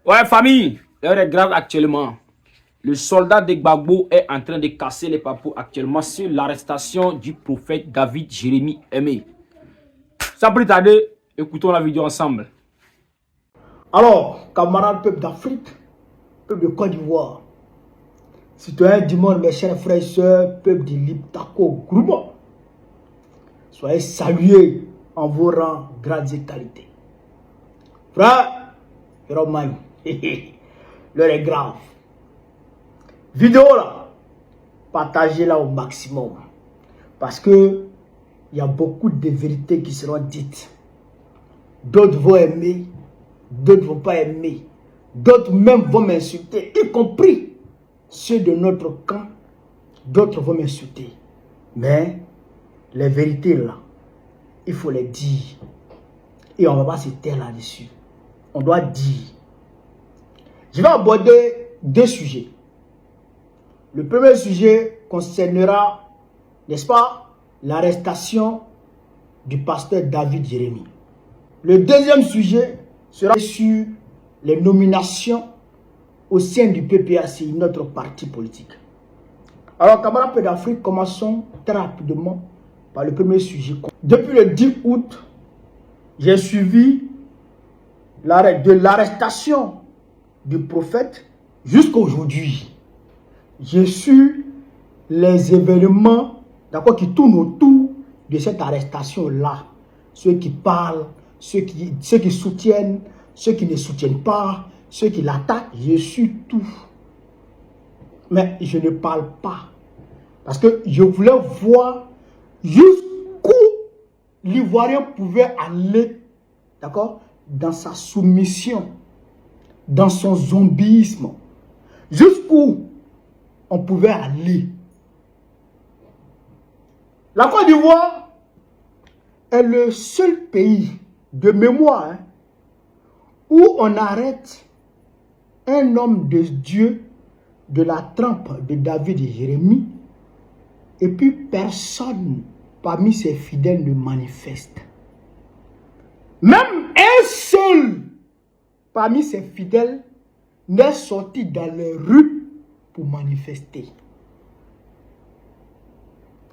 Ouais, famille, l'heure est grave actuellement. Le soldat de Gbagbo est en train de casser les papous actuellement sur l'arrestation du prophète David Jérémie Aimé. Sans plus tarder, écoutons la vidéo ensemble. Alors, camarades peuple d'Afrique, peuple de Côte d'Ivoire, citoyens du monde, mes chers frères et sœurs, peuple de l'Iptako Groupe, soyez salués en vos rangs, grades et qualités. Frère, Romain, l'heure est grave. Vidéo là, partagez-la au maximum. Parce que il y a beaucoup de vérités qui seront dites. D'autres vont aimer, d'autres ne vont pas aimer. D'autres même vont m'insulter, y compris ceux de notre camp. D'autres vont m'insulter. Mais les vérités là, il faut les dire. Et on ne va pas se taire là-dessus. On doit dire. Je vais aborder deux sujets. Le premier sujet concernera, n'est-ce pas, l'arrestation du pasteur David Jérémie. Le deuxième sujet sera sur les nominations au sein du PPACI, notre parti politique. Alors, camarades peu d'Afrique, commençons très rapidement par le premier sujet. Depuis le 10 août, j'ai suivi de l'arrestation du prophète jusqu'à aujourd'hui. J'ai su les événements, d'accord, qui tournent autour de cette arrestation-là. Ceux qui parlent, ceux qui soutiennent, ceux qui ne soutiennent pas, ceux qui l'attaquent. J'ai su tout. Mais je ne parle pas. Parce que je voulais voir jusqu'où l'Ivoirien pouvait aller, d'accord, dans sa soumission, dans son zombisme. Jusqu'où on pouvait aller. La Côte d'Ivoire est le seul pays de mémoire où on arrête un homme de Dieu de la trempe de David et Jérémie et puis personne parmi ses fidèles ne manifeste. Même un seul parmi ses fidèles n'est sorti dans les rues pour manifester.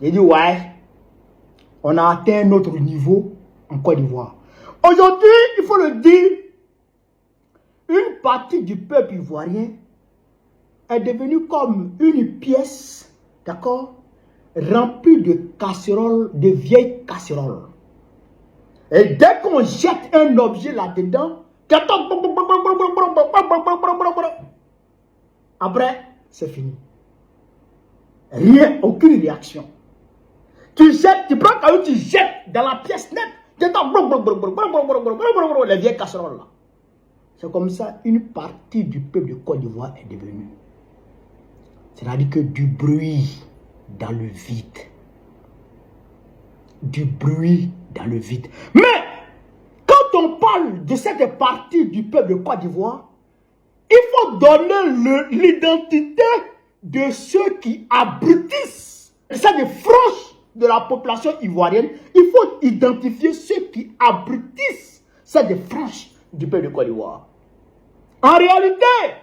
J'ai dit, ouais, on a atteint un autre niveau en Côte d'Ivoire. Aujourd'hui, il faut le dire, une partie du peuple ivoirien est devenue comme une pièce, d'accord, remplie de casseroles, de vieilles casseroles. Et dès qu'on jette un objet là-dedans, après, c'est fini. Rien, aucune réaction. Tu jettes, tu prends caillou, tu jettes dans la pièce nette. Les vieilles casseroles là. C'est comme ça une partie du peuple de Côte d'Ivoire est devenue. C'est-à-dire que du bruit dans le vide. Du bruit dans le vide. Mais quand on parle de cette partie du peuple de Côte d'Ivoire, il faut donner l'identité de ceux qui abrutissent. C'est des franges de la population ivoirienne. Il faut identifier ceux qui abrutissent. C'est des franges du peuple de Côte d'Ivoire. En réalité,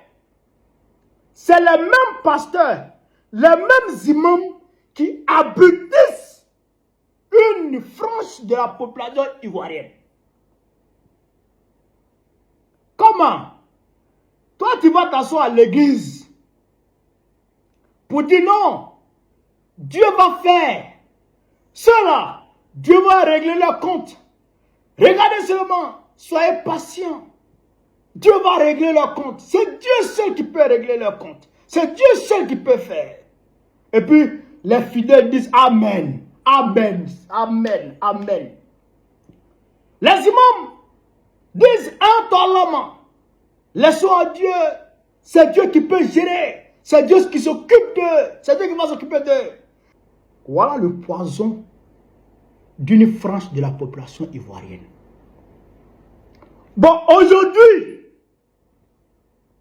c'est les mêmes pasteurs, les mêmes imams qui abrutissent une frange de la population ivoirienne. Comment? Toi, tu vas t'asseoir à l'église pour dire non, Dieu va faire cela, Dieu va régler leur compte. Regardez seulement, soyez patients. Dieu va régler leur compte. C'est Dieu seul qui peut régler leur compte. C'est Dieu seul qui peut faire. Et puis, les fidèles disent Amen, Amen, Amen, Amen. Les imams disent intoléralement. Laissons à Dieu. C'est Dieu qui peut gérer. C'est Dieu qui s'occupe d'eux. C'est Dieu qui va s'occuper d'eux. Voilà le poison d'une frange de la population ivoirienne. Bon, aujourd'hui,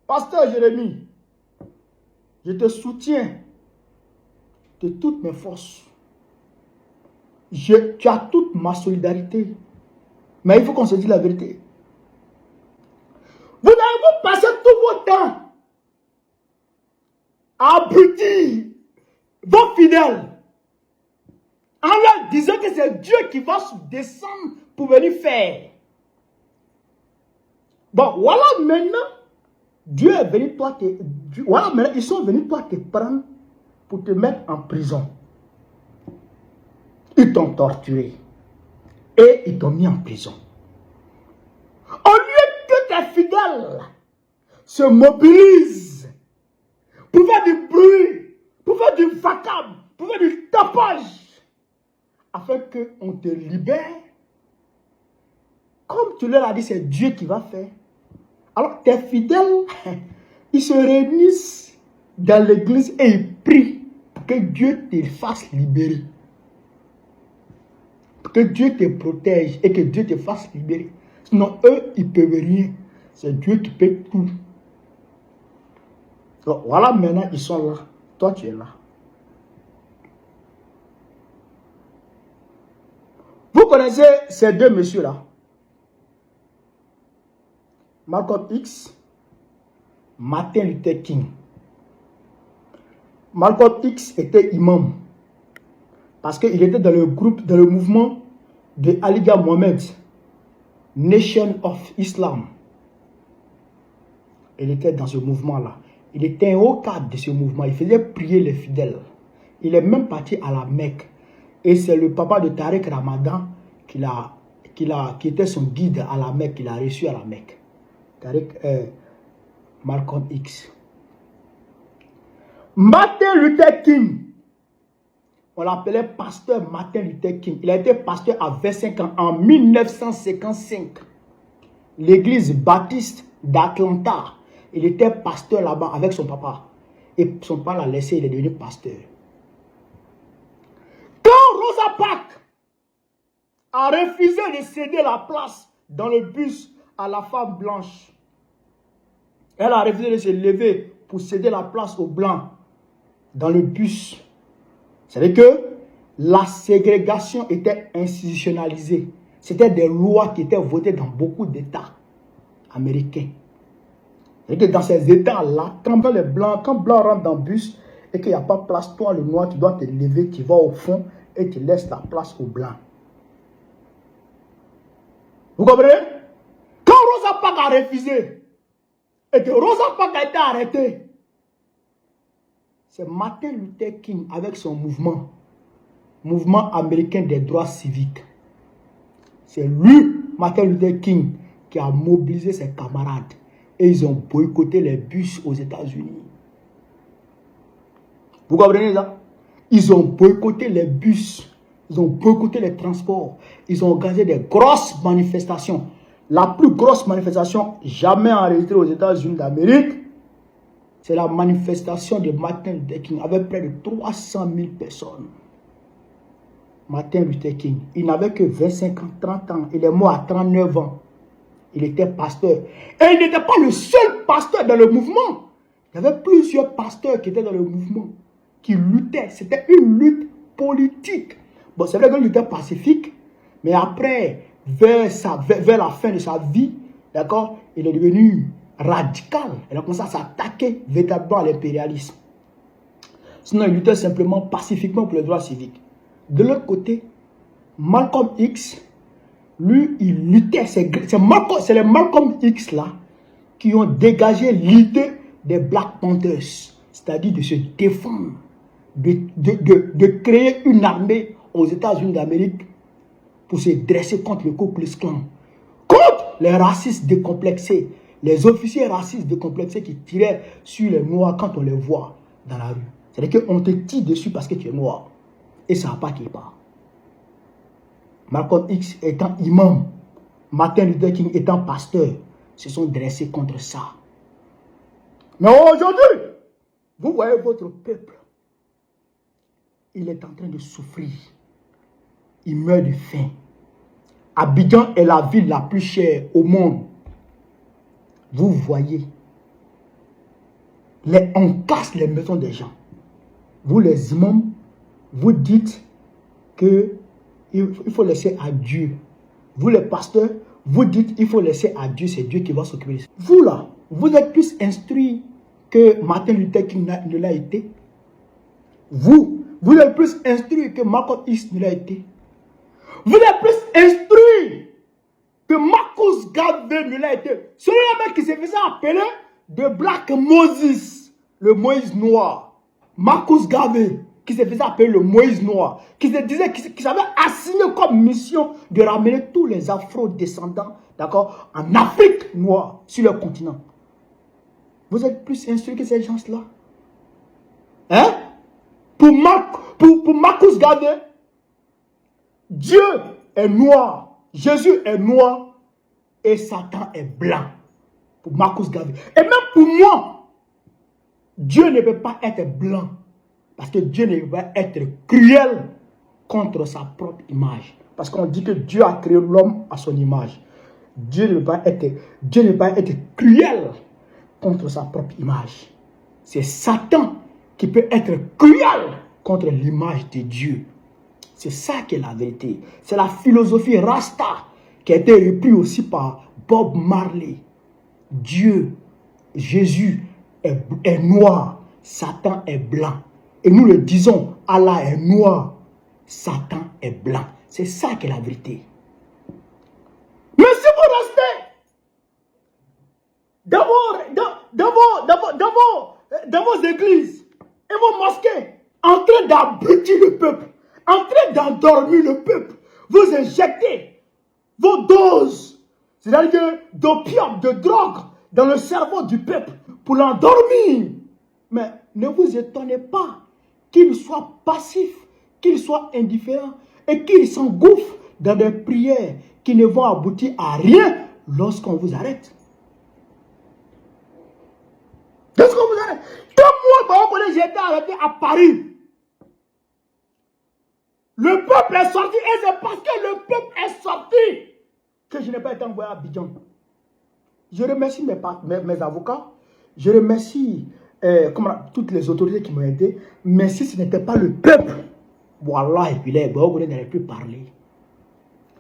Pasteur Jérémie, je te soutiens de toutes mes forces. Tu as toute ma solidarité. Mais il faut qu'on se dise la vérité. Vous avez passé tout votre temps à abrutir vos fidèles en leur disant que c'est Dieu qui va descendre pour venir faire. Bon, voilà maintenant, Dieu est venu toi voilà maintenant, ils sont venus toi te prendre pour te mettre en prison. Ils t'ont torturé et ils t'ont mis en prison. Au lieu que tes fidèles se mobilisent pour faire du bruit, pour faire du vacarme, pour faire du tapage, afin qu'on te libère, comme tu leur as dit, c'est Dieu qui va faire. Alors tes fidèles, ils se réunissent dans l'église et ils prient pour que Dieu te fasse libérer. Pour que Dieu te protège et que Dieu te fasse libérer. Sinon, eux, ils ne peuvent rien. C'est Dieu qui peut tout. Donc, voilà, maintenant, ils sont là. Toi, tu es là. Vous connaissez ces deux messieurs-là? Malcolm X, Martin Luther King. Malcolm X était imam. Parce qu'il était dans le groupe, dans le mouvement de Aliga Mohammed, Nation of Islam. Il était dans ce mouvement-là. Il était un haut cadre de ce mouvement. Il faisait prier les fidèles. Il est même parti à la Mecque. Et c'est le papa de Tariq Ramadan qui était son guide à la Mecque, qu'il a reçu à la Mecque. Malcolm X. Martin Luther King. On l'appelait pasteur Martin Luther King. Il a été pasteur à 25 ans en 1955. L'église baptiste d'Atlanta. Il était pasteur là-bas avec son papa. Et son papa l'a laissé, il est devenu pasteur. Quand Rosa Parks a refusé de céder la place dans le bus à la femme blanche, elle a refusé de se lever pour céder la place aux blancs dans le bus. C'est-à-dire que la ségrégation était institutionnalisée. C'était des lois qui étaient votées dans beaucoup d'États américains. C'est-à-dire que dans ces États-là, quand blanc rentre dans le bus et qu'il n'y a pas de place, toi le noir, tu dois te lever, tu vas au fond et tu laisses la place aux blancs. Vous comprenez? Quand Rosa Parks a refusé et que Rosa Parks a été arrêtée, c'est Martin Luther King avec son mouvement américain des droits civiques. C'est lui, Martin Luther King, qui a mobilisé ses camarades. Et ils ont boycotté les bus aux États-Unis. Vous comprenez ça? Ils ont boycotté les bus. Ils ont boycotté les transports. Ils ont organisé des grosses manifestations. La plus grosse manifestation jamais enregistrée aux États-Unis d'Amérique, c'est la manifestation de Martin Luther King avec près de 300 000 personnes. Martin Luther King, il n'avait que 25 ans, 30 ans. Il est mort à 39 ans. Il était pasteur. Et il n'était pas le seul pasteur dans le mouvement. Il y avait plusieurs pasteurs qui étaient dans le mouvement, qui luttaient. C'était une lutte politique. Bon, c'est vrai qu'il était pacifique, mais après, vers la fin de sa vie, d'accord, il est devenu radical. Il a commencé à s'attaquer véritablement à l'impérialisme. Sinon, il luttait simplement pacifiquement pour les droits civiques. De l'autre côté, Malcolm X, lui, il luttait. C'est les Malcolm X là qui ont dégagé l'idée des Black Panthers, c'est-à-dire de se défendre, de créer une armée aux États-Unis d'Amérique pour se dresser contre le Ku Klux Klan, contre les racistes décomplexés, les officiers racistes décomplexés qui tiraient sur les Noirs quand on les voit dans la rue. C'est-à-dire qu'on te tire dessus parce que tu es noir. Et ça n'a pas qui part. Malcolm X étant imam, Martin Luther King étant pasteur, se sont dressés contre ça. Mais aujourd'hui, vous voyez votre peuple, il est en train de souffrir. Il meurt de faim. Abidjan est la ville la plus chère au monde. Vous voyez, on casse les maisons des gens. Vous les imams, vous dites qu'il faut laisser à Dieu. Vous les pasteurs, Vous dites il faut laisser à Dieu, c'est Dieu qui va s'occuper de ça. Vous là, vous êtes plus instruit que Martin Luther King ne l'a été. Vous êtes plus instruit que Malcolm X ne l'a été. Vous êtes plus instruit que Marcus Garvey ne l'a été. Celui-là même qui se faisait appeler de Black Moses, le Moïse noir. Marcus Garvey, qui se faisait appeler le Moïse noir, qui se disait, qui s'avait assigné comme mission de ramener tous les afro-descendants, d'accord, en Afrique noire, sur le continent. Vous êtes plus instruits que ces gens-là. Hein? Pour Marcus Garvey, Dieu est noir, Jésus est noir et Satan est blanc. Pour Marcus Garvey. Et même pour moi, Dieu ne peut pas être blanc. Parce que Dieu ne peut pas être cruel contre sa propre image. Parce qu'on dit que Dieu a créé l'homme à son image. Dieu ne peut pas être cruel contre sa propre image. C'est Satan qui peut être cruel contre l'image de Dieu. C'est ça qui est la vérité. C'est la philosophie Rasta qui a été reprise aussi par Bob Marley. Dieu, Jésus est noir, Satan est blanc. Et nous le disons, Allah est noir, Satan est blanc. C'est ça qui est la vérité. Mais si vous restez dans vos églises et vos mosquées, en train d'abrutir le peuple, en train d'endormir le peuple, vous injectez vos doses, c'est-à-dire d'opium, de drogue, dans le cerveau du peuple pour l'endormir. Mais ne vous étonnez pas qu'il soit passif, qu'il soit indifférent et qu'il s'engouffre dans des prières qui ne vont aboutir à rien lorsqu'on vous arrête. Lorsqu'on vous arrête. Comme moi, j'ai été arrêté à Paris. Le peuple est sorti et c'est parce que le peuple est sorti que je n'ai pas été envoyé à Abidjan. Je remercie mes avocats, je remercie toutes les autorités qui m'ont aidé, mais si ce n'était pas le peuple, voilà, et puis les Bogo n'allaient plus parler.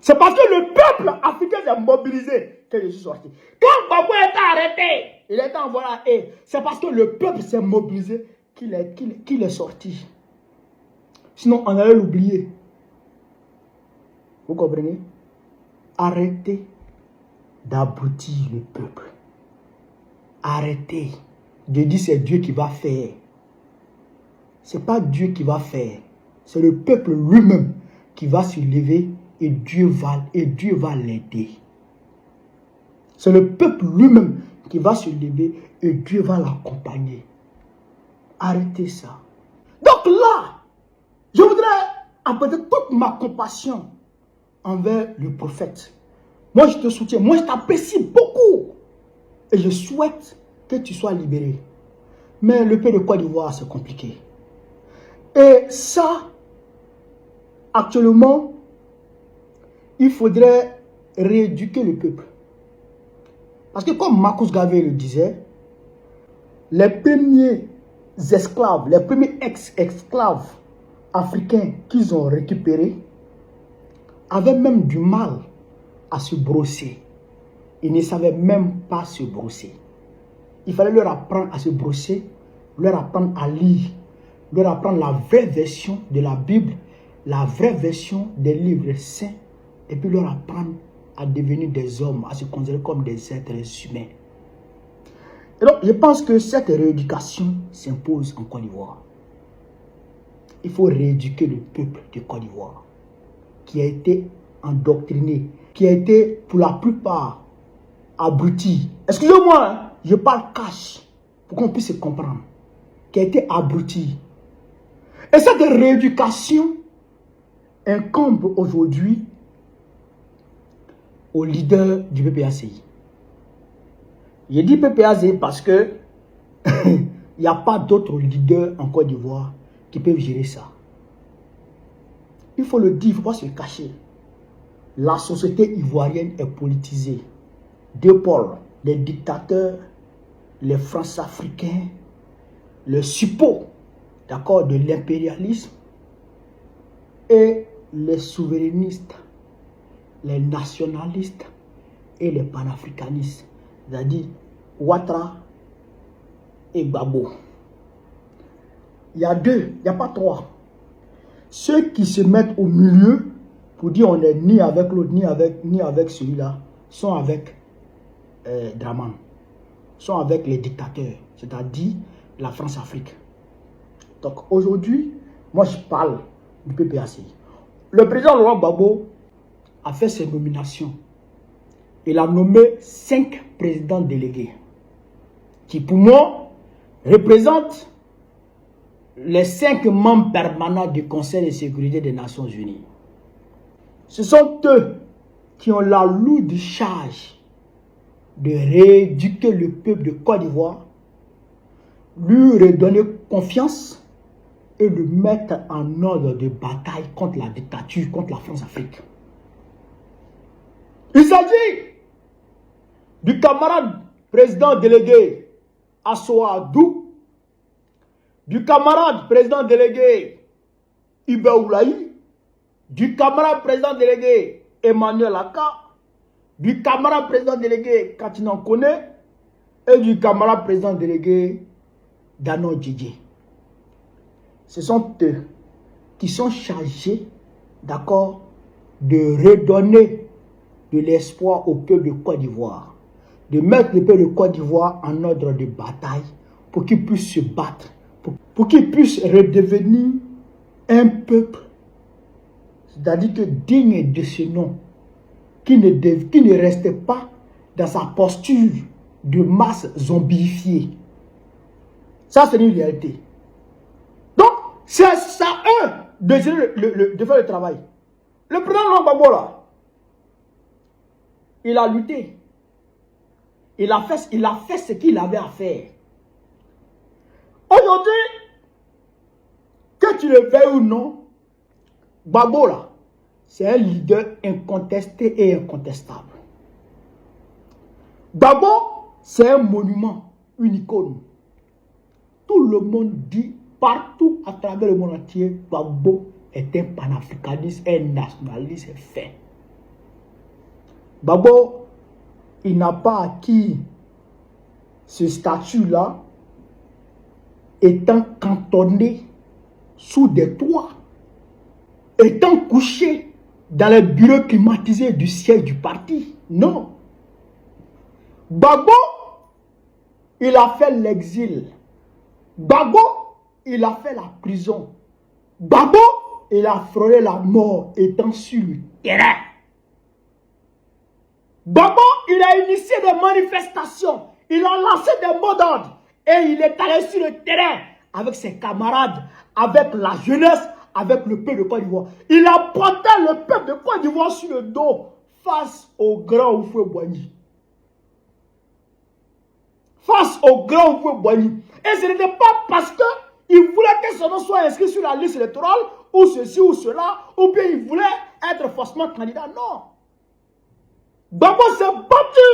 C'est parce que le peuple africain s'est mobilisé que je suis sorti. Quand Bogo était arrêté, il était envoyé à eux, c'est parce que le peuple s'est mobilisé qu'il est sorti. Sinon, on allait l'oublier. Vous comprenez? Arrêtez d'abrutir le peuple. Arrêtez de dire c'est Dieu qui va faire. Ce n'est pas Dieu qui va faire. C'est le peuple lui-même qui va se lever et Dieu va l'aider. C'est le peuple lui-même qui va se lever et Dieu va l'accompagner. Arrêtez ça. Donc là, je voudrais apporter toute ma compassion envers le prophète. Moi, je te soutiens. Moi, je t'apprécie beaucoup. Et je souhaite que tu sois libéré. Mais le pays de Côte d'Ivoire, c'est compliqué. Et ça, actuellement, il faudrait rééduquer le peuple. Parce que comme Marcus Garvey le disait, les premiers esclaves, les premiers ex-esclaves africains qu'ils ont récupérés avaient même du mal à se brosser. Ils ne savaient même pas se brosser. Il fallait leur apprendre à se brosser, leur apprendre à lire, leur apprendre la vraie version de la Bible, la vraie version des livres saints, et puis leur apprendre à devenir des hommes, à se considérer comme des êtres humains. Et donc, je pense que cette rééducation s'impose en Côte d'Ivoire. Il faut rééduquer le peuple de Côte d'Ivoire, qui a été endoctriné, qui a été pour la plupart abruti. Excusez-moi, hein, je parle cash pour qu'on puisse se comprendre. Qui a été abruti. Et cette rééducation incombe aujourd'hui au leader du PPACI. Je dis PPACI parce que il n'y a pas d'autres leaders en Côte d'Ivoire qui peuvent gérer ça. Il faut le dire, il ne faut pas se cacher. La société ivoirienne est politisée. Deux pôles, les dictateurs, les France-Africains, le suppôt, d'accord, de l'impérialisme et les souverainistes, les nationalistes, et les panafricanistes, c'est-à-dire Ouattara et Gbagbo. Il y a deux, il n'y a pas trois. Ceux qui se mettent au milieu pour dire on n'est ni avec l'autre, ni avec celui-là, sont avec Draman, sont avec les dictateurs, c'est-à-dire la France-Afrique. Donc aujourd'hui, moi je parle du PPACI. Le président Laurent Gbagbo a fait ses nominations. Il a nommé 5 présidents délégués qui pour moi représentent les 5 membres permanents du Conseil de sécurité des Nations Unies. Ce sont eux qui ont la lourde charge de rééduquer le peuple de Côte d'Ivoire, lui redonner confiance et le mettre en ordre de bataille contre la dictature, contre la France-Afrique. Il s'agit du camarade président délégué Assoa Adou, du camarade président délégué Iba Oulaï, du camarade président délégué Emmanuel Aka, du camarade président délégué Katinan Kone et du camarade président délégué Dano Djidji. Ce sont eux qui sont chargés, d'accord, de redonner de l'espoir au peuple de Côte d'Ivoire, de mettre le peuple de Côte d'Ivoire en ordre de bataille pour qu'il puisse se battre, pour qu'il puisse redevenir un peuple, c'est-à-dire que digne de ce nom, qui ne restait pas dans sa posture de masse zombifiée. Ça, c'est une réalité. Donc, c'est à eux de faire le travail. Le président Laurent Gbagbo, là, il a lutté. Il a fait ce qu'il avait à faire. Aujourd'hui, que tu le veuilles ou non, Gbagbo, là, c'est un leader incontesté et incontestable. Gbagbo, c'est un monument, une icône. Tout le monde dit, partout à travers le monde entier, Gbagbo est un panafricaniste, un nationaliste fait. Gbagbo, il n'a pas acquis ce statut-là étant cantonné sous des toits, étant couché dans les bureaux climatisés du siège du parti. Non. Gbagbo, il a fait l'exil. Gbagbo, il a fait la prison. Gbagbo, il a frôlé la mort étant sur le terrain. Gbagbo, il a initié des manifestations. Il a lancé des mots d'ordre. Et il est allé sur le terrain avec ses camarades, avec la jeunesse, avec le peuple de Côte d'Ivoire. Il a porté le peuple de Côte d'Ivoire sur le dos face au grand Houphouët-Boigny. Face au grand Houphouët-Boigny. Et ce n'était pas parce qu'il voulait que son nom soit inscrit sur la liste électorale, ou ceci ou cela, ou bien il voulait être forcément candidat. Non. Gbagbo s'est battu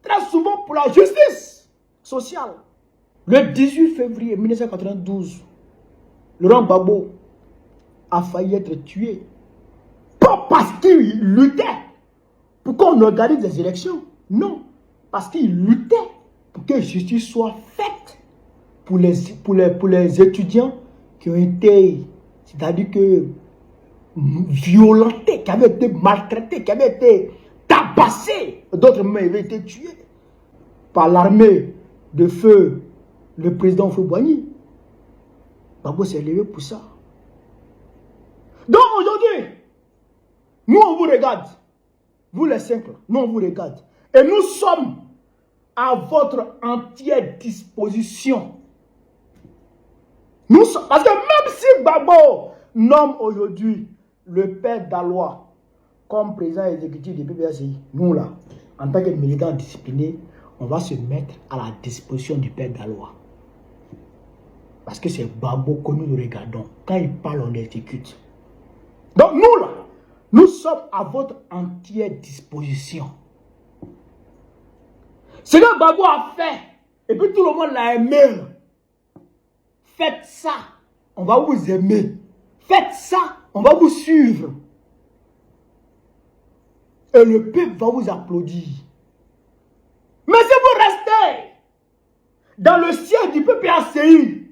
très souvent pour la justice sociale. Le 18 février 1992, Laurent Gbagbo a failli être tué. Pas parce qu'il luttait pour qu'on organise des élections. Non. Parce qu'il luttait pour que justice soit faite pour les étudiants qui ont été, c'est-à-dire que violentés, qui avaient été maltraités, qui avaient été tabassés. D'autres même avaient été tués par l'armée de feu, le président Houphouët-Boigny. Gbagbo s'est levé pour ça. Donc aujourd'hui, nous on vous regarde, vous les simples, nous on vous regarde. Et nous sommes à votre entière disposition. Parce que même si Gbagbo nomme aujourd'hui le père Dalois comme président exécutif du PPACI, nous là, en tant que militants disciplinés, on va se mettre à la disposition du père Dalois. Parce que c'est Gbagbo que nous regardons. Quand il parle, on l'exécute. Donc nous là, nous sommes à votre entière disposition. Ce que Gbagbo a fait, et puis tout le monde l'a aimé. Faites ça, on va vous aimer. Faites ça, on va vous suivre. Et le peuple va vous applaudir. Mais si vous restez dans le siège du PPACI,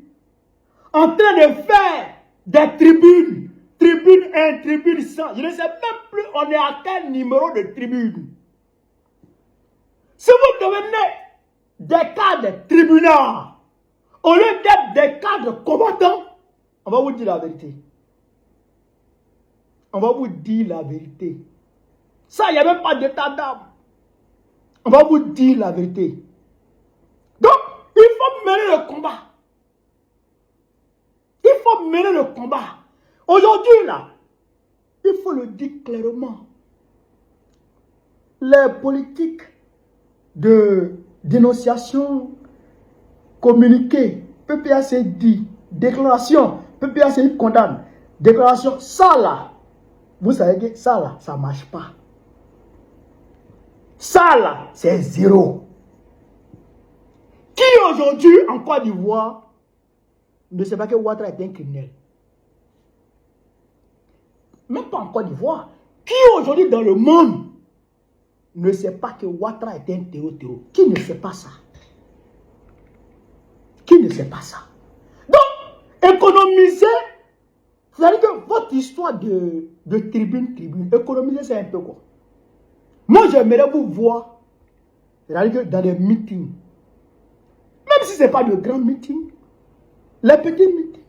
en train de faire des tribunes, tribune 1, tribune 100, je ne sais même plus on est à quel numéro de tribune. Si vous devenez des cadres tribunaux, au lieu d'être des cadres combattants, on va vous dire la vérité. On va vous dire la vérité. Ça, il n'y a même pas d'état d'âme. On va vous dire la vérité. Donc, il faut mener le combat. Il faut mener le combat. Aujourd'hui, là, il faut le dire clairement. Les politiques de dénonciation, communiqué, PPAC dit, déclaration, PPAC condamne, déclaration, ça là, vous savez que ça là, ça ne marche pas. Ça là, c'est zéro. Qui aujourd'hui en Côte d'Ivoire ne sait pas que Ouattara est un criminel? Même pas en Côte d'Ivoire. Qui aujourd'hui dans le monde ne sait pas que Ouattara est un terror? Qui ne sait pas ça? Qui ne sait pas ça? Donc, économiser, c'est-à-dire que votre histoire de tribune, économiser c'est un peu quoi? Moi j'aimerais vous voir, c'est-à-dire que dans des meetings, même si ce n'est pas de grands meetings, les petits meetings,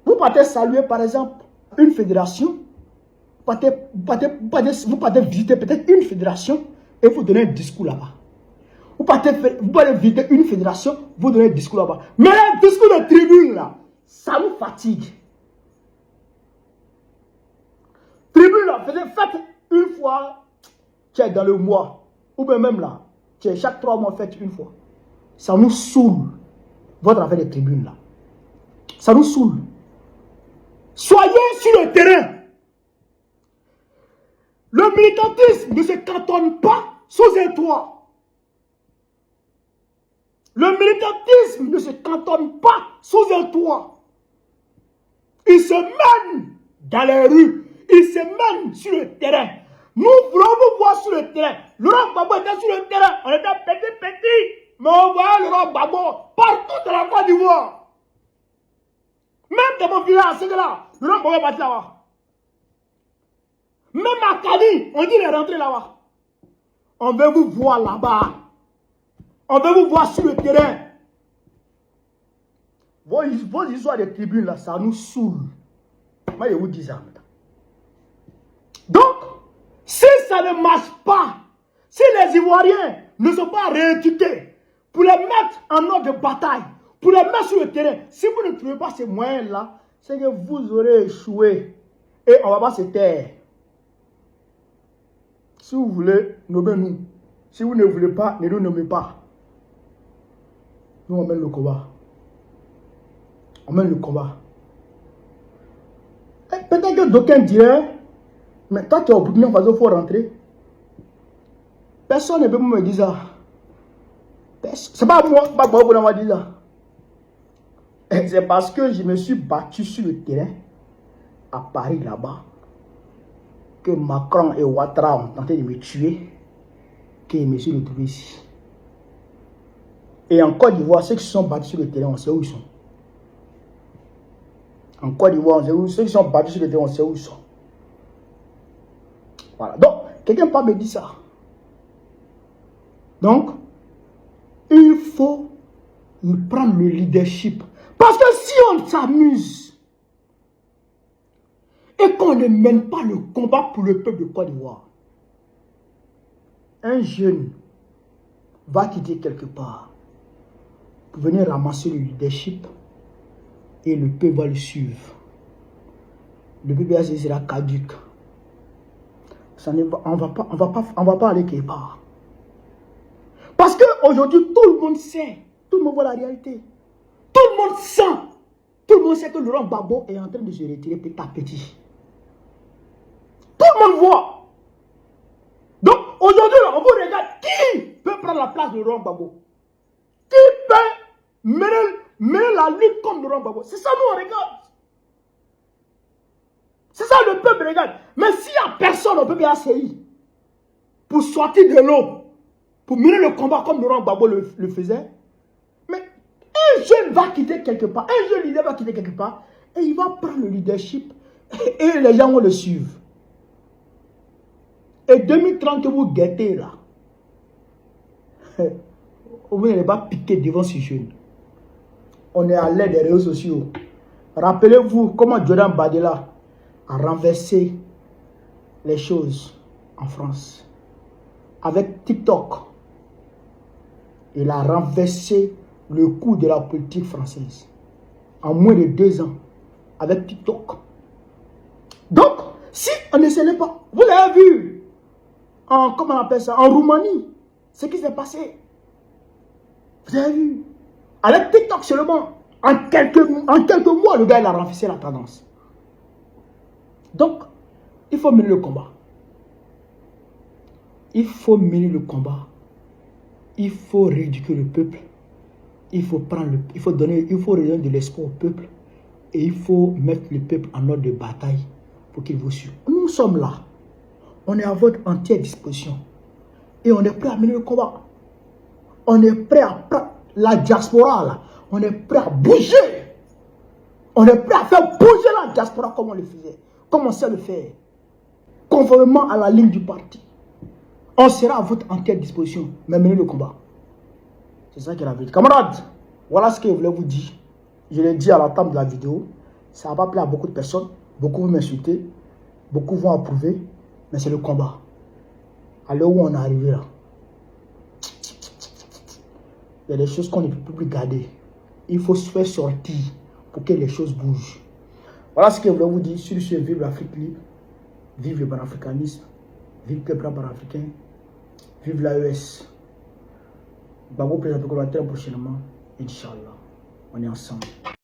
vous partez saluer par exemple une fédération, vous partez visiter peut-être une fédération et vous donnez un discours là-bas. Vous partez visiter une fédération, vous donnez un discours là-bas. Mais le discours de tribune là, ça nous fatigue. Tribune là, faites une fois, tu es dans le mois, ou bien même là, tu es chaque 3 mois, faites une fois. Ça nous saoule, votre affaire de tribune là. Ça nous saoule. Soyez sur le terrain. Le militantisme ne se cantonne pas sous un toit. Le militantisme ne se cantonne pas sous un toit. Il se mène dans les rues. Il se mène sur le terrain. Nous voulons vous voir sur le terrain. Laurent Gbagbo était sur le terrain. On était petit. Mais on voyait Laurent Gbagbo partout dans la Côte d'Ivoire. Même dans mon village, c'est là. Laurent Gbagbo est parti là-bas. Même à Kali, on dit qu'il est rentré là-bas. On veut vous voir là-bas. On veut vous voir sur le terrain. Vos histoires de tribunes là, ça nous saoule. Moi, je vous dis ça. Donc, si ça ne marche pas, si les Ivoiriens ne sont pas rééduqués pour les mettre en ordre de bataille, pour les mettre sur le terrain, si vous ne trouvez pas ces moyens-là, c'est que vous aurez échoué. Et on ne va pas se taire. Si vous voulez, nommez-nous. Si vous ne voulez pas, ne nous nommez pas. Nous, on mène le combat. On mène le combat. Peut-être que d'aucuns diraient, mais toi, tu es au Burkina Faso, il faut rentrer. Personne ne peut me dire ça. C'est pas moi qui m'a dit ça. C'est parce que je me suis battu sur le terrain, à Paris, là-bas, que Macron et Ouattara ont tenté de me tuer, que je me suis retrouvé ici. Et en Côte d'Ivoire, ceux qui sont battus sur le terrain, on sait où ils sont. En Côte d'Ivoire, on sait où, ceux qui sont battus sur le terrain, on sait où ils sont. Voilà. Donc, quelqu'un peut me dire ça. Donc, il faut prendre le leadership. Parce que si on s'amuse et qu'on ne mène pas le combat pour le peuple de Côte d'Ivoire, un jeune va quitter quelque part pour venir ramasser le leadership et le peuple va le suivre. Le PPAC sera caduque. On ne va pas aller quelque part. Parce qu'aujourd'hui, tout le monde sait, tout le monde voit la réalité. Tout le monde sait que Laurent Gbagbo est en train de se retirer petit à petit. Tout le monde voit. Donc, aujourd'hui, on vous regarde qui peut prendre la place de Laurent Gbagbo. Qui peut mener la lutte comme Laurent Gbagbo. C'est ça, nous, on regarde. C'est ça, le peuple regarde. Mais s'il n'y a personne au PPACI pour sortir de l'eau, pour mener le combat comme Laurent Gbagbo le faisait. Mais un jeune va quitter quelque part, un jeune leader va quitter quelque part, et il va prendre le leadership, et les gens vont le suivre. Et 2030 que vous guettez là, vous n'allez pas piquer devant ces jeunes. On est à l'aide des réseaux sociaux. Rappelez-vous comment Jordan Bardella a renversé les choses en France. Avec TikTok, il a renversé le cours de la politique française. En moins de 2 ans. Avec TikTok. Donc, si on ne savait pas, vous l'avez vu, comment on appelle ça, en Roumanie, ce qui s'est passé. Vous avez vu, avec TikTok seulement, en quelques mois, le gars il a renversé la tendance. Donc, il faut mener le combat. Il faut mener le combat. Il faut rééduquer le peuple. Il faut redonner de l'espoir au peuple. Et il faut mettre le peuple en ordre de bataille pour qu'il vous suive. Nous sommes là. On est à votre entière disposition. Et on est prêt à mener le combat. On est prêt à prendre la diaspora là. On est prêt à bouger. On est prêt à faire bouger la diaspora comme on le faisait. Comme on sait le faire. Conformément à la ligne du parti. On sera à votre entière disposition. Mais menez le combat. C'est ça qui est la vérité. Camarades, voilà ce que je voulais vous dire. Je l'ai dit à la table de la vidéo. Ça va pas plaire à beaucoup de personnes. Beaucoup vont m'insulter. Beaucoup vont approuver. Mais c'est le combat. À l'heure où on est arrivé là. Il y a des choses qu'on ne peut plus garder. Il faut se faire sortir pour que les choses bougent. Voilà ce que je voulais vous dire. Sur ce, vive l'Afrique libre. Vive le panafricanisme. Vive le peuple panafricain. Vive l'AES. Gbagbo présente le commentaire prochainement. Inch'Allah. On est ensemble.